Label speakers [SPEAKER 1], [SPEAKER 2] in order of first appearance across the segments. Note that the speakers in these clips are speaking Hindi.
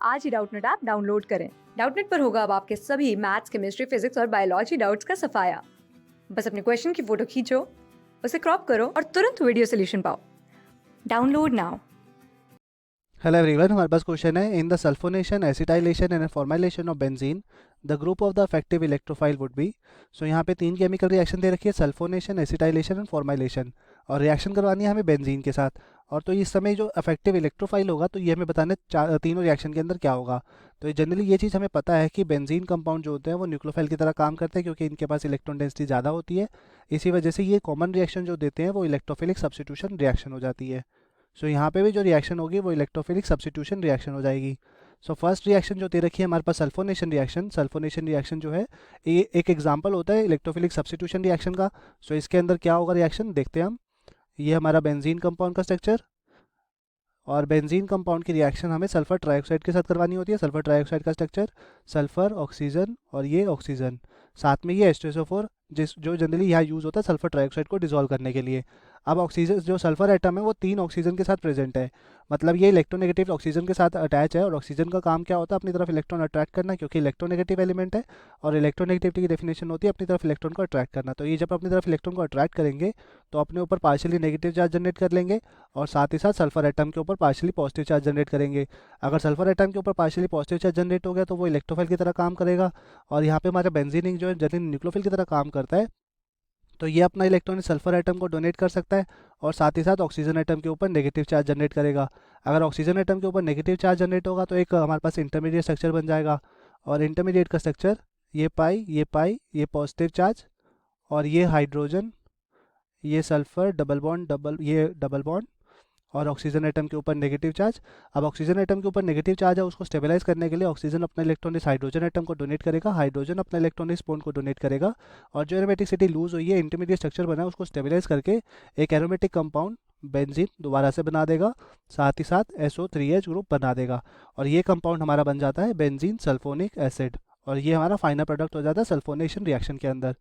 [SPEAKER 1] आज ही डाउटनेट ऐप डाउनलोड करें। डाउटनेट पर होगा अब आपके सभी मैथ्स, केमिस्ट्री, फिजिक्स और बायोलॉजी डाउट्स का सफाया। बस अपने क्वेश्चन की फोटो खींचो, उसे क्रॉप करो और तुरंत वीडियो सोल्यूशन पाओ। Download now.
[SPEAKER 2] हेलो एवरीवन, हमारे पास क्वेश्चन है in the sulphonation, acetylation and formylation of benzene the group of the effective electrophile would be. So यहाँ पे 3 केमिकल रिएक्शन दे रखी है, सल्फोनेशन, एसिटाइलेशन एंड फॉर्मेलेशन, और रिएक्शन करवानी है हमें बेंजीन के साथ। और तो इस समय जो इफेक्टिव इलेक्ट्रोफाइल होगा तो ये हमें बताना है तीनों रिएक्शन के अंदर क्या होगा। तो जनरली ये चीज़ हमें पता है कि बेंजीन कंपाउंड जो होते हैं वो न्यूक्लियोफाइल की तरह काम करते हैं क्योंकि इनके पास इलेक्ट्रॉन डेंसिटी ज़्यादा होती है। इसी वजह से ये कॉमन रिएक्शन जो देते हैं वो इलेक्ट्रोफिलिक सब्स्टिट्यूशन रिएक्शन हो जाती है। सो यहाँ पे भी जो रिएक्शन होगी वो इलेक्ट्रोफिलिक सब्स्टिट्यूशन रिएक्शन हो जाएगी। सो फर्स्ट रिएक्शन जो दे रखी है हमारे पास सल्फोनेशन रिएक्शन। सल्फोनेशन रिएक्शन जो है ये एक एग्जांपल होता है इलेक्ट्रोफिलिक सब्स्टिट्यूशन रिएक्शन का। सो इसके अंदर क्या होगा रिएक्शन देखते हैं हम। ये हमारा बेंजीन कंपाउंड का स्ट्रक्चर, और बेंजीन कंपाउंड की रिएक्शन हमें सल्फर ट्राइऑक्साइड के साथ करवानी होती है। सल्फर ट्राइऑक्साइड का स्ट्रक्चर सल्फर, ऑक्सीजन और ये ऑक्सीजन, साथ में ये H2SO4 जो जनरली यहाँ यूज़ होता है सल्फर ट्राइऑक्साइड को डिसॉल्व करने के लिए। अब ऑक्सीजन जो सल्फर एटम है वो 3 ऑक्सीजन के साथ प्रेजेंट है, मतलब ये इलेक्ट्रोनेगेटिव ऑक्सीजन के साथ अटैच है। और ऑक्सीजन का काम क्या होता है अपनी तरफ इलेक्ट्रॉन अट्रैक्ट करना, क्योंकि इलेक्ट्रोनेगेटिव एलिमेंट है और इलेक्ट्रोनेगेटिविटी की डेफिनेशन होती है अपनी तरफ इलेक्ट्रॉन को अट्रैक्ट करना। तो ये जब अपनी तरफ इलेक्ट्रॉन को अट्रैक्ट करेंगे तो अपने ऊपर पार्शियली नेगेटिव चार्ज जनरेट कर लेंगे और साथ ही साथ सल्फर एटम के ऊपर पार्शियली पॉजिटिव चार्ज जनरेट करेंगे। अगर सल्फर एटम के ऊपर पार्शियली पॉजिटिव चार्ज जनरेट हो गया तो वो इलेक्ट्रोफाइल की तरह काम करेगा, और यहाँ पे हमारा बेंजीन जो है जनरली न्यूक्लियोफाइल की तरह काम करता है। तो ये अपना इलेक्ट्रॉन सल्फर एटम को डोनेट कर सकता है और साथ ही साथ ऑक्सीजन एटम के ऊपर नेगेटिव चार्ज जनरेट करेगा। अगर ऑक्सीजन एटम के ऊपर नेगेटिव चार्ज जनरेट होगा तो एक हमारे पास इंटरमीडिएट स्ट्रक्चर बन जाएगा, और इंटरमीडिएट का स्ट्रक्चर ये पाई, ये पॉजिटिव चार्ज और ये हाइड्रोजन, ये सल्फर डबल बॉन्ड और ऑक्सीजन एटम के ऊपर नेगेटिव चार्ज। अब ऑक्सीजन एटम के ऊपर नेगेटिव चार्ज है, उसको स्टेबलाइज करने के लिए ऑक्सीजन अपना इलेक्ट्रॉन इस हाइड्रोजन एटम को डोनेट करेगा, हाइड्रोजन अपना इलेक्ट्रॉन इस बॉन्ड को डोनेट करेगा, और जो एरोमेटिसिटी लूज हुई है इंटरमीडिएट स्ट्रक्चर बना है उसको स्टेबलाइज करके एक एरोमेटिक कंपाउंड बेंजीन दोबारा से बना देगा, साथ ही साथ SO3H ग्रुप बना देगा, और ये कंपाउंड हमारा बन जाता है बेंजीन सल्फोनिक एसिड, और ये हमारा फाइनल प्रोडक्ट हो जाता है सल्फोनेशन रिएक्शन के अंदर।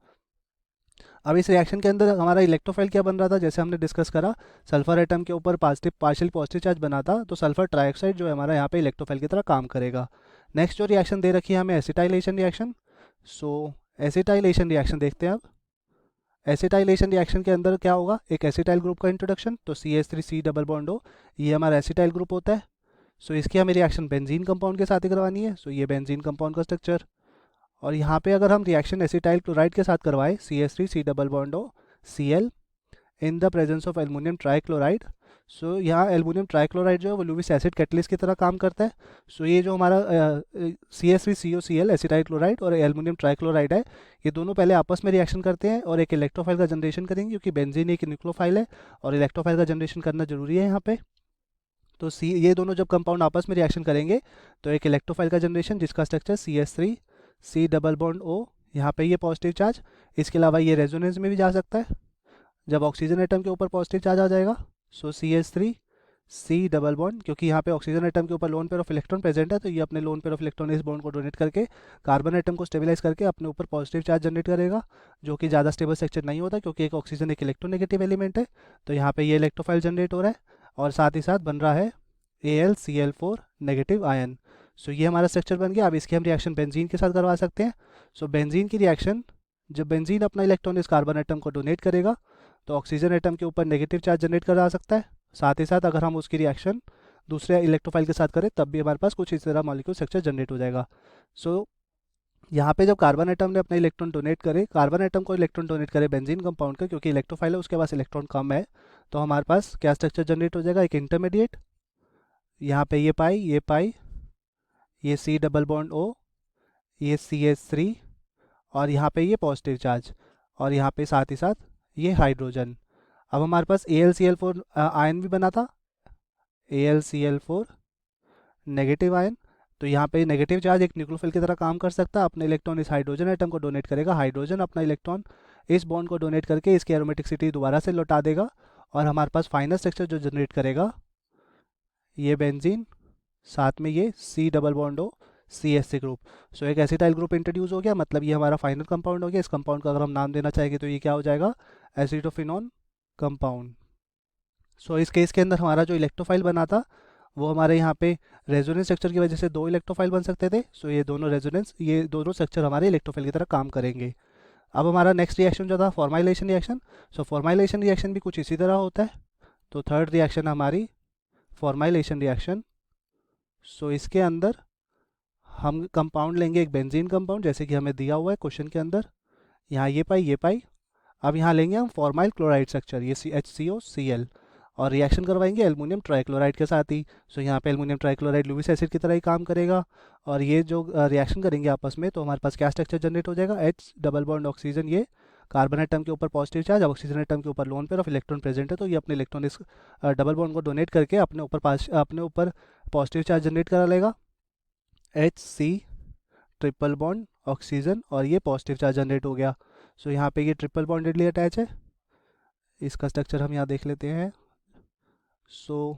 [SPEAKER 2] अब इस रिएक्शन के अंदर हमारा इलेक्ट्रोफाइल क्या बन रहा था, जैसे हमने डिस्कस करा सल्फर एटम के ऊपर पार्शियल पॉजिटिव चार्ज बना था, तो सल्फर ट्राइऑक्साइड जो है हमारा यहाँ पे इलेक्ट्रोफाइल की तरह काम करेगा। नेक्स्ट जो रिएक्शन दे रखी है हमें एसिटाइलेशन रिएक्शन। सो एसिटाइलेशन रिएक्शन देखते हैं अब। एसिटाइलेशन रिएक्शन के अंदर क्या होगा, एक एसिटाइल ग्रुप का इंट्रोडक्शन, तो CH3C डबल बॉन्ड हो, ये हमारा एसिटाइल ग्रुप होता है। सो इसकी हमें रिएक्शन बेंजीन कंपाउंड के साथ ही करवानी है। सो ये बेंजीन कंपाउंड का स्ट्रक्चर, और यहाँ पे अगर हम रिएक्शन एसिटाइल क्लोराइड के साथ करवाएं CH3C double bond O Cl in the presence of aluminium trichloride. So यहाँ एल्युमिनियम ट्राइक्लोराइड जो है वो लुईस एसिड कैटलिस्ट की तरह काम करता है। सो ये जो हमारा CH3COCl एसिटाइल क्लोराइड और एल्युमिनियम ट्राइक्लोराइड है, ये दोनों पहले आपस में रिएक्शन करते हैं और एक इलेक्ट्रोफाइल का जनरेशन करेंगे, क्योंकि बेंजीन एक न्यूक्लियोफाइल है और इलेक्ट्रोफाइल का जनरेशन करना जरूरी है यहाँ पे। तो ये दोनों जब कंपाउंड आपस में रिएक्शन करेंगे तो एक इलेक्ट्रोफाइल का जनरेशन जिसका structure CH3C double bond O, यहाँ पे ये पॉजिटिव चार्ज। इसके अलावा ये रेजोनेंस में भी जा सकता है जब ऑक्सीजन एटम के ऊपर पॉजिटिव चार्ज आ जाएगा। सो CH3C डबल बॉन्ड, क्योंकि यहाँ पे ऑक्सीजन एटम के ऊपर lone pair of electron present है, तो ये अपने लोन पेयर ऑफ इलेक्ट्रॉन इस बॉन्ड को डोनेट करके कार्बन एटम को स्टेबलाइज करके अपने ऊपर पॉजिटिव चार्ज जनरेट करेगा, जो कि ज़्यादा स्टेबल स्ट्रक्चर नहीं होता क्योंकि एक ऑक्सीजन एक इलेक्ट्रोनेगेटिव एलिमेंट है। तो यहाँ पे ये इलेक्ट्रोफाइल जनरेट हो रहा है और साथ ही साथ बन रहा है AlCl4 नेगेटिव आयन। सो ये हमारा स्ट्रक्चर बन गया। अब इसकी हम रिएक्शन बेंजीन के साथ करवा सकते हैं। सो बेंजीन की रिएक्शन, जब बेंजीन अपना इलेक्ट्रॉन इस कार्बन एटम को डोनेट करेगा तो ऑक्सीजन एटम के ऊपर नेगेटिव चार्ज जनरेट करा सकता है। साथ ही साथ अगर हम उसकी रिएक्शन दूसरे इलेक्ट्रोफाइल के साथ करें तब भी हमारे पास कुछ इस तरह मॉलिक्यूल स्ट्रक्चर जनरेट हो जाएगा। सो यहाँ पे जब कार्बन एटम ने अपना इलेक्ट्रॉन डोनेट करे, कार्बन एटम को इलेक्ट्रॉन डोनेट करे बेंजीन कंपाउंड का, क्योंकि इलेक्ट्रोफाइल है उसके पास इलेक्ट्रॉन कम है, तो हमारे पास क्या स्ट्रक्चर जनरेट हो जाएगा, एक इंटरमीडिएट, यहाँ पे ये पाई, ये C डबल बॉन्ड O, ये CH3, और यहाँ पे ये पॉजिटिव चार्ज, और यहाँ पे साथ ही साथ ये हाइड्रोजन। अब हमारे पास AlCl4 आयन भी बना था, AlCl4 नेगेटिव आयन। तो यहाँ पे नेगेटिव चार्ज एक न्यूक्लियोफाइल की तरह काम कर सकता है, अपने इलेक्ट्रॉन इस हाइड्रोजन एटम को डोनेट करेगा, हाइड्रोजन अपना इलेक्ट्रॉन इस बॉन्ड को डोनेट करके इसकी एरोमेटिसिटी दोबारा से लौटा देगा, और हमारे पास फाइनल स्ट्रक्चर जो जनरेट करेगा ये बेंजीन, साथ में ये C डबल बॉन्ड हो CH3 ग्रुप। सो एक एसिटाइल ग्रुप इंट्रोड्यूस हो गया, मतलब ये हमारा फाइनल कंपाउंड हो गया। इस कंपाउंड का अगर हम नाम देना चाहेंगे तो ये क्या हो जाएगा, एसिटोफिनॉन कंपाउंड। सो इस केस के अंदर हमारा जो इलेक्ट्रोफाइल बना था वो हमारे यहाँ पे रेजोनेंस स्ट्रक्चर की वजह से 2 इलेक्ट्रोफाइल बन सकते थे। सो ये दोनों स्ट्रक्चर हमारे इलेक्ट्रोफाइल की तरह काम करेंगे। अब हमारा नेक्स्ट रिएक्शन जो था फॉर्माइलेशन रिएक्शन। सो फॉर्माइलेशन रिएक्शन भी कुछ इसी तरह होता है। तो थर्ड रिएक्शन हमारी फॉर्माइलेशन रिएक्शन। सो इसके अंदर हम कंपाउंड लेंगे एक बेंजीन कंपाउंड, जैसे कि हमें दिया हुआ है क्वेश्चन के अंदर। यहाँ ये पाई। अब यहाँ लेंगे हम फॉर्माइल क्लोराइड स्ट्रक्चर, ये HCOCl, और रिएक्शन करवाएंगे एल्युमिनियम ट्राइक्लोराइड के साथ ही। सो यहाँ पे एल्युमिनियम ट्राइक्लोराइड लुइस एसिड की तरह ही काम करेगा। और ये जो रिएक्शन करेंगे आपस में, तो हमारे पास क्या स्ट्रक्चर जनरेट हो जाएगा, H डबल बॉन्ड ऑक्सीजन, ये कार्बन एटम के ऊपर पॉजिटिव चार्ज, ऑक्सीजन एटम के ऊपर lone pair of electron present है, तो ये अपने इलेक्ट्रॉन इस डबल बॉन्ड को डोनेट करके अपने ऊपर पॉजिटिव चार्ज जनरेट करा लेगा, HC ट्रिपल बॉन्ड ऑक्सीजन, और ये पॉजिटिव चार्ज जनरेट हो गया। सो यहाँ पे ये ट्रिपल बॉन्डेडली अटैच है। इसका स्ट्रक्चर हम यहाँ देख लेते हैं। सो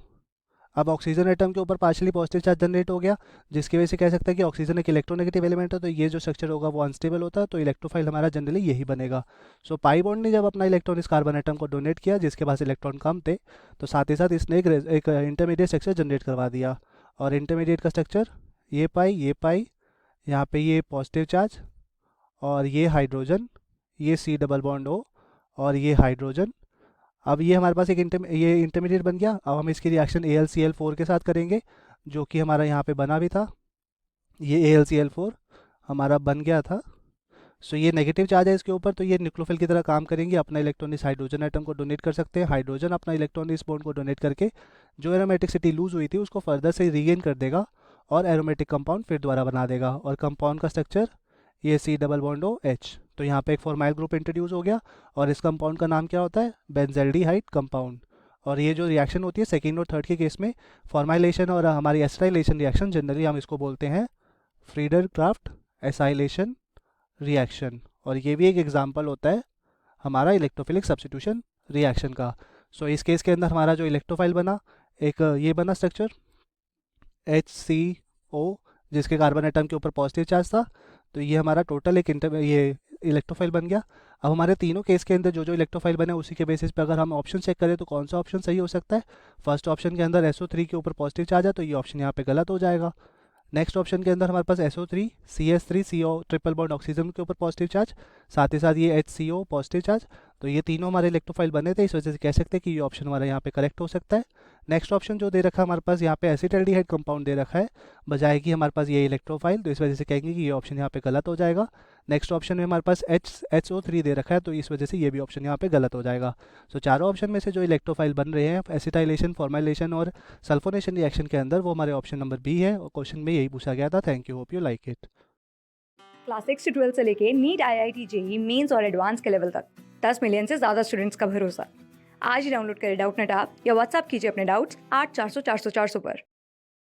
[SPEAKER 2] अब ऑक्सीजन एटम के ऊपर पार्शियली पॉजिटिव चार्ज जनरेट हो गया, जिसकी वजह से कह सकते हैं कि ऑक्सीजन एक इलेक्ट्रोनेगेटिव एलिमेंट है, तो ये जो स्ट्रक्चर होगा वो अनस्टेबल होता है, तो इलेक्ट्रोफाइल हमारा जनरली यही बनेगा। सो पाई बॉन्ड ने जब अपना इलेक्ट्रॉन इस कार्बन एटम को डोनेट किया, जिसके पास इलेक्ट्रॉन कम थे, तो साथ ही साथ इसने एक इंटरमीडिएट स्ट्रक्चर जनरेट करवा दिया। और इंटरमीडिएट का स्ट्रक्चर ये पाई, यहाँ पे ये पॉजिटिव चार्ज, और ये हाइड्रोजन, ये C डबल बॉन्ड O, और ये हाइड्रोजन। अब ये हमारे पास ये इंटरमीडिएट बन गया। अब हम इसकी रिएक्शन AlCl4 के साथ करेंगे, जो कि हमारा यहाँ पे बना भी था। ये AlCl4 हमारा बन गया था। सो ये नेगेटिव चार्ज है इसके ऊपर, तो ये न्यूक्लियोफिल की तरह काम करेंगे, अपना इलेक्ट्रॉन इस हाइड्रोजन एटम को डोनेट कर सकते हैं। हाइड्रोजन अपना इलेक्ट्रॉन इस बॉन्ड को डोनेट करके जो एरोमेटिसिटी लूज हुई थी उसको फर्दर से रीगेन कर देगा, और एरोमेटिक कंपाउंड फिर दोबारा बना देगा। और कंपाउंड का स्ट्रक्चर ये C double bond O H, तो यहाँ पे एक फॉर्माइल ग्रुप इंट्रोड्यूस हो गया, और इस कंपाउंड का नाम क्या होता है, बेंजल्डिहाइड कंपाउंड। और ये जो रिएक्शन होती है सेकेंड और थर्ड के केस में, फॉर्माइलेशन और हमारी एसिटाइलेशन रिएक्शन, जनरली हम इसको बोलते हैं फ्रीडर क्राफ्ट एसाइलेशन रिएक्शन। और ये भी एक एग्जाम्पल होता है हमारा इलेक्ट्रोफिलिक सब्स्टिट्यूशन रिएक्शन का। सो इस केस के अंदर हमारा जो इलेक्ट्रोफाइल बना, एक ये बना स्ट्रक्चर HCO, जिसके कार्बन एटम के ऊपर पॉजिटिव चार्ज था, तो ये हमारा टोटल ये इलेक्ट्रोफाइल बन गया। अब हमारे तीनों केस के अंदर जो जो इलेक्ट्रोफाइल बने, उसी के बेसिस पे अगर हम ऑप्शन चेक करें तो कौन सा ऑप्शन सही हो सकता है। फर्स्ट ऑप्शन के अंदर SO3 के ऊपर पॉजिटिव चार्ज है, तो ये ऑप्शन यहाँ पे गलत हो जाएगा। नेक्स्ट ऑप्शन के अंदर हमारे पास SO3 CS3 CO triple bond oxygen के ऊपर पॉजिटिव चार्ज, साथ ही साथ ये HCO पॉजिटिव चार्ज, तो ये तीनों हमारे इलेक्ट्रोफाइल बने थे, इस वजह से कह सकते हैं कि ये ऑप्शन हमारा यहाँ पे करेक्ट हो सकता है। नेक्स्ट ऑप्शन जो दे रखा है हमारे पास यहाँ पे एसिटाल्डिहाइड कंपाउंड दे रखा है, बजाय कि हमारे पास ये इलेक्ट्रोफाइल, तो इस वजह से कहेंगे कि ये ऑप्शन यहाँ पे गलत हो जाएगा। नेक्स्ट ऑप्शन में हमारे पास HO3 दे रखा है, तो इस वजह से ये भी ऑप्शन यहाँ पे गलत हो जाएगा। सो चारों ऑप्शन में से जो इलेक्ट्रोफाइल बन रहे हैं एसिटाइलेशन, फॉर्माइलेशन और सल्फोनेशन रिएक्शन के अंदर, वो हमारे ऑप्शन नंबर B है, और क्वेश्चन में यही पूछा गया था। Thank you, hope you like it.
[SPEAKER 1] Class 6 से 12 से लेके नीट IIT JEE मेंस और एडवांस के लेवल तक 10 मिलियन से ज़्यादा स्टूडेंट्स का भरोसा। आज ही डाउनलोड करें डाउटनेट ऐप या व्हाट्सएप कीजिए अपने डाउट्स 8400 400 400 पर।